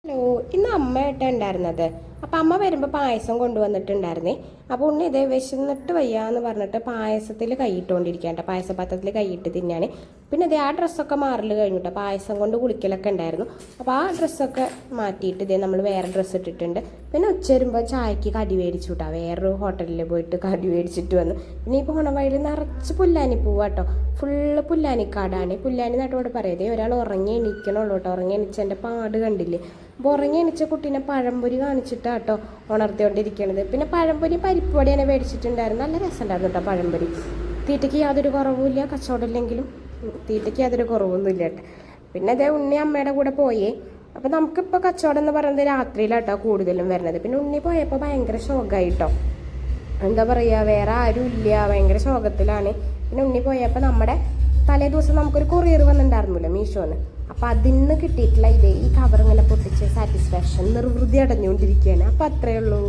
Hello, ഇന്ന് അമ്മയായിട്ട് ഉണ്ടായിരുന്നത്. അപ്പം അമ്മ വരുമ്പോൾ പായസം കൊണ്ടുവന്നിട്ടുണ്ടായിരുന്നേ. അപ്പോൾ ഉണ്ണി ഇതേ വിശന്നിട്ട് വയ്യാന്ന് പറഞ്ഞിട്ട് പായസത്തിൽ കൈയിട്ടുകൊണ്ടിരിക്കുകയാണ്. പായസപാത്രത്തിൽ കൈയിട്ട് തിന്നാണ്. പിന്നെ ഇതേ ആ ഡ്രസ്സൊക്കെ മാറൽ കഴിഞ്ഞിട്ടോ, പായസം കൊണ്ട് കുളിക്കലൊക്കെ ഉണ്ടായിരുന്നു. അപ്പോൾ ആ ഡ്രസ്സൊക്കെ മാറ്റിയിട്ട് ഇതേ നമ്മൾ വേറെ ഡ്രസ്സ് ഇട്ടിട്ടുണ്ട്. പിന്നെ ഉച്ച വരുമ്പോൾ ചായക്ക് കടി മേടിച്ചു കേട്ടോ. വേറൊരു ഹോട്ടലിൽ പോയിട്ട് കടി മേടിച്ചിട്ട് വന്നു. പിന്നെ ഈ പോണ വഴിയിൽ നിറച്ച് പുല്ലാനി പോവാട്ടോ. ഫുള്ള് പുല്ലാനിക്കാടാണ്. പുല്ലാനി നാട്ടോട് പറയതേ ഒരാൾ ഉറങ്ങി എണീക്കണുള്ളൂ കേട്ടോ. ഉറങ്ങി എണീച്ചെൻ്റെ പാട് കണ്ടില്ലേ. അപ്പോൾ ഉറങ്ങി എണീച്ച കുട്ടീനെ പഴംപൊരി കാണിച്ചിട്ടാട്ടോ ഉണർത്തിക്കൊണ്ടിരിക്കണത്. പിന്നെ പഴംപൊരി പരിപ്പുവടിയാണ് മേടിച്ചിട്ടുണ്ടായിരുന്നു. നല്ല രസമുണ്ടായിരുന്നു കേട്ടോ പഴംപൊരി. തീറ്റയ്ക്ക് യാതൊരു കുറവുമില്ല, കച്ചവടമില്ലെങ്കിലും തീറ്റയ്ക്ക് യാതൊരു കുറവൊന്നുമില്ല കേട്ടോ. പിന്നെ അതേ ഉണ്ണി അമ്മയുടെ കൂടെ പോയേ. അപ്പോൾ നമുക്കിപ്പോൾ കച്ചവടം എന്ന് പറയുന്നത് രാത്രിയിലാട്ടോ കൂടുതലും വരുന്നത്. പിന്നെ ഉണ്ണി പോയപ്പോൾ ഭയങ്കര ശോകമായിട്ടോ. എന്താ പറയുക, വേറെ ആരും ഇല്ല, ഭയങ്കര ശോകത്തിലാണ്. പിന്നെ ഉണ്ണി പോയപ്പോൾ നമ്മുടെ തലേ ദിവസം നമുക്കൊരു കൊറിയർ വന്നിട്ടുണ്ടായിരുന്നില്ല മീഷോന്ന്. അപ്പം അതിന് കിട്ടിയിട്ടുള്ള ഈ കവർ ഇങ്ങനെ പൊട്ടിച്ച് സാറ്റിസ്ഫാക്ഷൻ നിർവൃതി അടഞ്ഞുകൊണ്ടിരിക്കുകയാണ്. അപ്പം അത്രയേ ഉള്ളൂ.